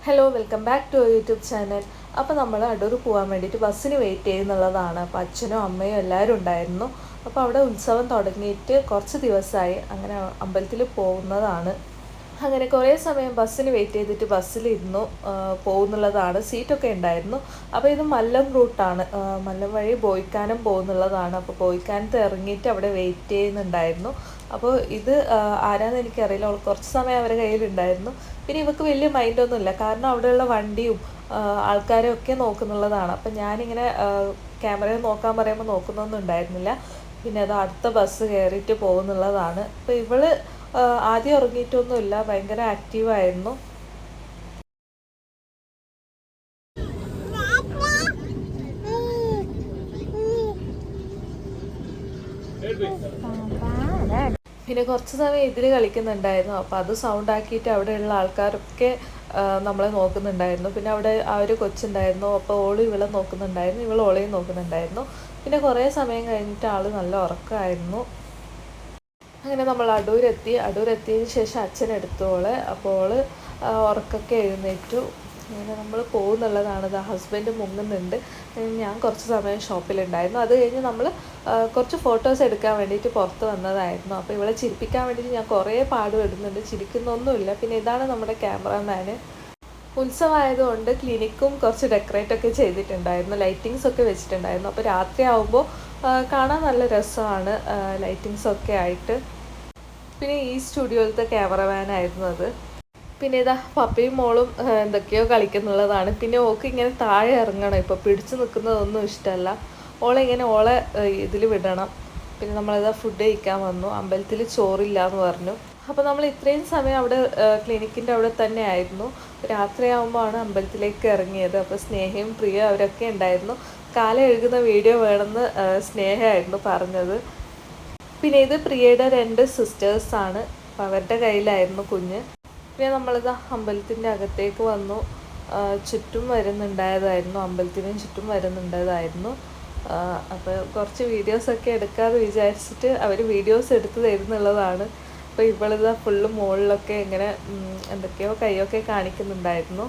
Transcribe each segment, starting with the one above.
Hello welcome back to YouTube channel. അപ്പോൾ നമ്മൾ അടൂർ പോകാൻ വേണ്ടിയിട്ട് ബസ്സിന് വെയിറ്റ് ചെയ്യുന്നുള്ളതാണ്. അപ്പോൾ അച്ഛനും അമ്മയും എല്ലാവരും ഉണ്ടായിരുന്നു. അപ്പോൾ അവിടെ ഉത്സവം തുടങ്ങിയിട്ട് കുറച്ച് ദിവസമായി. അങ്ങനെ അമ്പലത്തിൽ പോകുന്നതാണ്. അങ്ങനെ കുറേ സമയം ബസ്സിന് വെയിറ്റ് ചെയ്തിട്ട് ബസ്സിലിരുന്നു പോകുന്നുള്ളതാണ്. സീറ്റൊക്കെ ഉണ്ടായിരുന്നു. അപ്പോൾ ഇത് മല്ലം റൂട്ടാണ്, മല്ലം വഴി ബോയിക്കാനം പോകുന്നുള്ളതാണ്. അപ്പോൾ ബോയിക്കാനത്ത് ഇറങ്ങിയിട്ട് അവിടെ വെയിറ്റ് ചെയ്യുന്നുണ്ടായിരുന്നു. അപ്പോൾ ഇത് ആരാന്ന് എനിക്കറിയില്ല, കുറച്ച് സമയം അവരുടെ കയ്യിലുണ്ടായിരുന്നു. പിന്നെ ഇവർക്ക് വലിയ മൈൻഡൊന്നുമില്ല, കാരണം അവിടെയുള്ള വണ്ടിയും ആൾക്കാരും ഒക്കെ നോക്കുന്നുള്ളതാണ്. അപ്പം ഞാനിങ്ങനെ ക്യാമറയിൽ നോക്കാൻ പറയുമ്പോൾ നോക്കുന്നൊന്നും ഉണ്ടായിരുന്നില്ല. പിന്നെ അത് അടുത്ത ബസ് കയറിയിട്ട് പോകുന്നുള്ളതാണ്. അപ്പോൾ ഇവള് ആദ്യം ഉറങ്ങിയിട്ടൊന്നുമില്ല, ഭയങ്കര ആക്റ്റീവായിരുന്നു. പിന്നെ കുറച്ച് സമയം ഇതിൽ കളിക്കുന്നുണ്ടായിരുന്നു. അപ്പോൾ അത് സൗണ്ട് ആക്കിയിട്ട് അവിടെയുള്ള ആൾക്കാരൊക്കെ നമ്മളെ നോക്കുന്നുണ്ടായിരുന്നു. പിന്നെ അവിടെ ആ ഒരു കൊച്ചുണ്ടായിരുന്നു. അപ്പോൾ ഓള് ഇവളെ നോക്കുന്നുണ്ടായിരുന്നു, ഇവൾ ഓളെയും നോക്കുന്നുണ്ടായിരുന്നു. പിന്നെ കുറേ സമയം കഴിഞ്ഞിട്ട് ആൾ നല്ല ഉറക്കമായിരുന്നു. അങ്ങനെ നമ്മൾ അടൂരെത്തിയതിന് ശേഷം അച്ഛനെടുത്തോളെ. അപ്പോൾ ഓള് ഉറക്കൊക്കെ എഴുന്നേറ്റു. അങ്ങനെ നമ്മൾ പോകുന്നുള്ളതാണ്. ഇത് ഹസ്ബൻഡ് മുങ്ങുന്നുണ്ട്. ഞാൻ കുറച്ച് സമയം ഷോപ്പിലുണ്ടായിരുന്നു. അത് കഴിഞ്ഞ് നമ്മൾ കുറച്ച് ഫോട്ടോസ് എടുക്കാൻ വേണ്ടിയിട്ട് പുറത്ത് വന്നതായിരുന്നു. അപ്പോൾ ഇവളെ ചിരിപ്പിക്കാൻ വേണ്ടിയിട്ട് ഞാൻ കുറേ പാടുപെടുന്നുണ്ട്, ചിരിക്കുന്നൊന്നുമില്ല. പിന്നെ ഇതാണ് നമ്മുടെ ക്യാമറാമാന്. ഉത്സവമായതുകൊണ്ട് ക്ലിനിക്കും കുറച്ച് ഡെക്കറേറ്റൊക്കെ ചെയ്തിട്ടുണ്ടായിരുന്നു, ലൈറ്റിങ്സൊക്കെ വെച്ചിട്ടുണ്ടായിരുന്നു. അപ്പോൾ രാത്രി ആകുമ്പോൾ കാണാൻ നല്ല രസമാണ് ലൈറ്റിങ്സൊക്കെ ആയിട്ട്. പിന്നെ ഈ സ്റ്റുഡിയോയിലത്തെ ക്യാമറമാനായിരുന്നു അത്. പിന്നെ ഇതാ പപ്പയും മോളും എന്തൊക്കെയോ കളിക്കുന്നുള്ളതാണ്. പിന്നെ ഓൾക്ക് ഇങ്ങനെ താഴെ ഇറങ്ങണം, ഇപ്പോൾ പിടിച്ചു നിൽക്കുന്നതൊന്നും ഇഷ്ടമല്ല. ഓളെ ഇതിൽ വിടണം. പിന്നെ നമ്മളിതാ ഫുഡ് കഴിക്കാൻ വന്നു. അമ്പലത്തിൽ ചോറില്ല എന്ന് പറഞ്ഞു. അപ്പോൾ നമ്മൾ ഇത്രയും സമയം അവിടെ ക്ലിനിക്കിൻ്റെ അവിടെ തന്നെ ആയിരുന്നു. രാത്രിയാകുമ്പോഴാണ് അമ്പലത്തിലേക്ക് ഇറങ്ങിയത്. അപ്പോൾ സ്നേഹയും പ്രിയ അവരൊക്കെ ഉണ്ടായിരുന്നു. കാലം എഴുതുന്ന വീഡിയോ വേണമെന്ന് സ്നേഹമായിരുന്നു പറഞ്ഞത്. പിന്നെ ഇത് പ്രിയയുടെ 2 സിസ്റ്റേഴ്സാണ്. അപ്പോൾ അവരുടെ കയ്യിലായിരുന്നു കുഞ്ഞ്. പിന്നെ നമ്മളിത് അമ്പലത്തിൻ്റെ അകത്തേക്ക് വന്നു. ചുറ്റും വരുന്നുണ്ടായതായിരുന്നു, അമ്പലത്തിനും ചുറ്റും വരുന്നുണ്ടായതായിരുന്നു. അപ്പോൾ കുറച്ച് വീഡിയോസൊക്കെ എടുക്കാതെ വിചാരിച്ചിട്ട് അവർ വീഡിയോസ് എടുത്ത് തരുന്നുള്ളതാണ്. അപ്പോൾ ഇവളിതാ ഫുള്ള് മുകളിലൊക്കെ ഇങ്ങനെ എന്തൊക്കെയോ കൈയൊക്കെ കാണിക്കുന്നുണ്ടായിരുന്നു.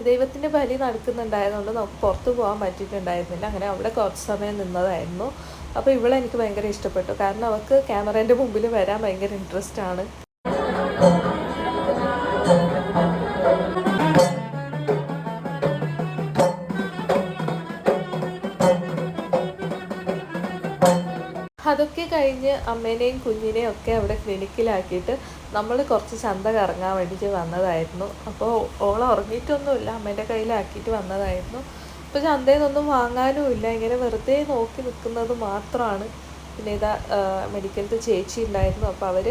ദൈവത്തിൻ്റെ ബലി നടക്കുന്നുണ്ടായതുകൊണ്ട് നമുക്ക് പുറത്ത് പോകാൻ പറ്റിയിട്ടുണ്ടായിരുന്നില്ല. അങ്ങനെ അവിടെ കുറച്ച് സമയം നിന്നതായിരുന്നു. അപ്പോൾ ഇവളെനിക്ക് ഭയങ്കര ഇഷ്ടപ്പെട്ടു, കാരണം അവൾക്ക് ക്യാമറേൻ്റെ മുമ്പിൽ വരാൻ ഭയങ്കര ഇൻട്രസ്റ്റ് ആണ്. അതൊക്കെ കഴിഞ്ഞ് അമ്മേനെയും കുഞ്ഞിനെയും ഒക്കെ അവിടെ ക്ലിനിക്കിലാക്കിയിട്ട് നമ്മൾ കുറച്ച് ചന്ത കറങ്ങാൻ വേണ്ടിയിട്ട് വന്നതായിരുന്നു. അപ്പോൾ ഓളെ ഉറങ്ങിയിട്ടൊന്നുമില്ല, അമ്മേൻ്റെ കയ്യിലാക്കിയിട്ട് വന്നതായിരുന്നു. അപ്പോൾ ചന്തയിൽ നിന്നൊന്നും വാങ്ങാനും ഇല്ല, ഇങ്ങനെ വെറുതെ നോക്കി നിൽക്കുന്നത് മാത്രമാണ്. പിന്നെ ഇതാ മെഡിക്കലത്തെ ചേച്ചി ഉണ്ടായിരുന്നു. അപ്പോൾ അവർ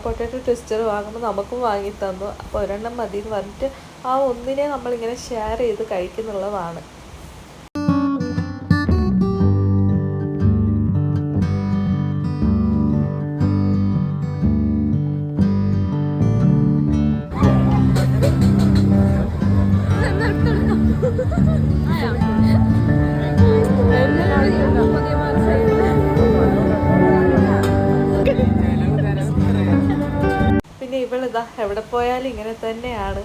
പൊട്ടാറ്റോ ട്വിസ്റ്റർ വാങ്ങുമ്പോൾ നമുക്കും വാങ്ങി തന്നു. അപ്പോൾ ഒരെണ്ണം മതി എന്ന് പറഞ്ഞിട്ട് ആ ഒന്നിനെ നമ്മളിങ്ങനെ ഷെയർ ചെയ്ത് കഴിക്കുന്നുള്ളതാണ്. പിന്നെ ഇവളിതാ എവിടെ പോയാലും ഇങ്ങനെ തന്നെയാണ്.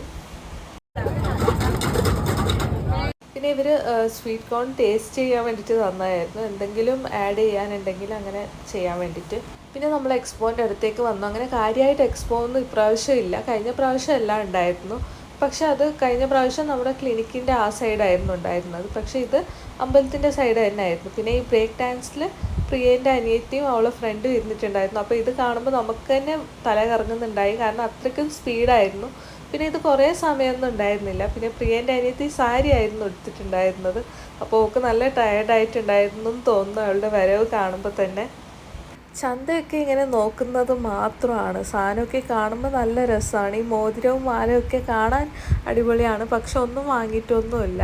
പിന്നെ ഇവർ സ്വീറ്റ് കോൺ ടേസ്റ്റ് ചെയ്യാൻ വേണ്ടിയിട്ട് തന്നതായിരുന്നു, എന്തെങ്കിലും ആഡ് ചെയ്യാനുണ്ടെങ്കിൽ അങ്ങനെ ചെയ്യാൻ വേണ്ടിയിട്ട്. പിന്നെ നമ്മൾ എക്സ്പോൻ്റെ അടുത്തേക്ക് വന്നു. അങ്ങനെ കാര്യമായിട്ട് എക്സ്പോ ഒന്നും ഇപ്രാവശ്യം ഇല്ല, കഴിഞ്ഞ പ്രാവശ്യം എല്ലാം ഉണ്ടായിരുന്നു. പക്ഷെ അത് കഴിഞ്ഞ പ്രാവശ്യം നമ്മുടെ ക്ലിനിക്കിൻ്റെ ആ സൈഡായിരുന്നു ഉണ്ടായിരുന്നത്. പക്ഷേ ഇത് അമ്പലത്തിൻ്റെ സൈഡ് തന്നെ ആയിരുന്നു. പിന്നെ ഈ ബ്രേക്ക് ഡാൻസിൽ പ്രിയേൻ്റെ അനിയത്തിയും അവളെ ഫ്രണ്ടും ഇരുന്നിട്ടുണ്ടായിരുന്നു. അപ്പോൾ ഇത് കാണുമ്പോൾ നമുക്ക് തന്നെ തല കറങ്ങുന്നുണ്ടായി, കാരണം അത്രയ്ക്കും സ്പീഡായിരുന്നു. പിന്നെ ഇത് കുറേ സമയമൊന്നും ഉണ്ടായിരുന്നില്ല. പിന്നെ പ്രിയേൻ്റെ അനിയത്തി സാരി ആയിരുന്നു എടുത്തിട്ടുണ്ടായിരുന്നത്. അപ്പോൾ ഓൾക്ക് നല്ല ടയേർഡായിട്ടുണ്ടായിരുന്നു എന്ന് തോന്നുന്നു അവളുടെ വരവ് കാണുമ്പോൾ തന്നെ. ചന്തയൊക്കെ ഇങ്ങനെ നോക്കുന്നത് മാത്രമാണ്. സാധനമൊക്കെ കാണുമ്പോൾ നല്ല രസമാണ്. ഈ മോതിരവും മാലയൊക്കെ കാണാൻ അടിപൊളിയാണ്, പക്ഷെ ഒന്നും വാങ്ങിയിട്ടൊന്നുമില്ല.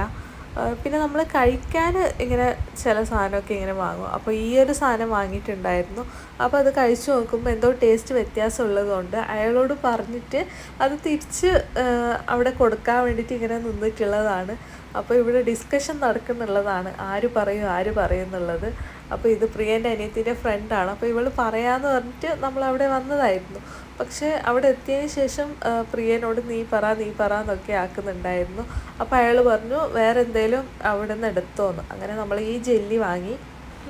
പിന്നെ നമ്മൾ കഴിക്കാൻ ഇങ്ങനെ ചില സാധനമൊക്കെ ഇങ്ങനെ വാങ്ങും. അപ്പോൾ ഈ ഒരു സാധനം വാങ്ങിയിട്ടുണ്ടായിരുന്നു. അപ്പോൾ അത് കഴിച്ചു നോക്കുമ്പോൾ എന്തോ ടേസ്റ്റ് വ്യത്യാസമുള്ളതുകൊണ്ട് അയാളോട് പറഞ്ഞിട്ട് അത് തിരിച്ച് അവിടെ കൊടുക്കാൻ വേണ്ടിയിട്ട് ഇങ്ങനെ നിന്നിട്ടുള്ളതാണ്. അപ്പോൾ ഇവിടെ ഡിസ്കഷൻ നടക്കുന്നുള്ളതാണ്, ആര് പറയും എന്നുള്ളത്. അപ്പോൾ ഇത് പ്രിയൻ്റെ അനിയത്തിൻ്റെ ഫ്രണ്ടാണ്. അപ്പോൾ ഇവൾ പറയാമെന്ന് പറഞ്ഞിട്ട് നമ്മളവിടെ വന്നതായിരുന്നു. പക്ഷേ അവിടെ എത്തിയതിന് ശേഷം പ്രിയനോട് നീ പറ എന്നൊക്കെ ആക്കുന്നുണ്ടായിരുന്നു. അപ്പോൾ അയാൾ പറഞ്ഞു വേറെ എന്തെങ്കിലും അവിടെ നിന്ന് എടുത്തോന്ന്. അങ്ങനെ നമ്മൾ ഈ ജെല്ലി വാങ്ങി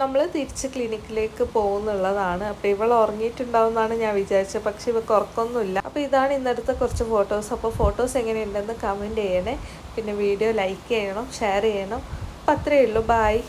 നമ്മൾ തിരിച്ച് ക്ലിനിക്കിലേക്ക് പോകുന്നുള്ളതാണ്. അപ്പോൾ ഇവൾ ഉറങ്ങിയിട്ടുണ്ടാവുമെന്നാണ് ഞാൻ വിചാരിച്ചത്, പക്ഷെ ഇവൾക്ക് ഉറക്കമൊന്നുമില്ല. അപ്പോൾ ഇതാണ് ഇന്നെടുത്ത കുറച്ച് ഫോട്ടോസ്. അപ്പോൾ ഫോട്ടോസ് എങ്ങനെയുണ്ടെന്ന് കമൻറ്റ് ചെയ്യണേ. പിന്നെ വീഡിയോ ലൈക്ക് ചെയ്യണം, ഷെയർ ചെയ്യണം. അപ്പോൾ അത്രയേ ഉള്ളൂ. ബായ്.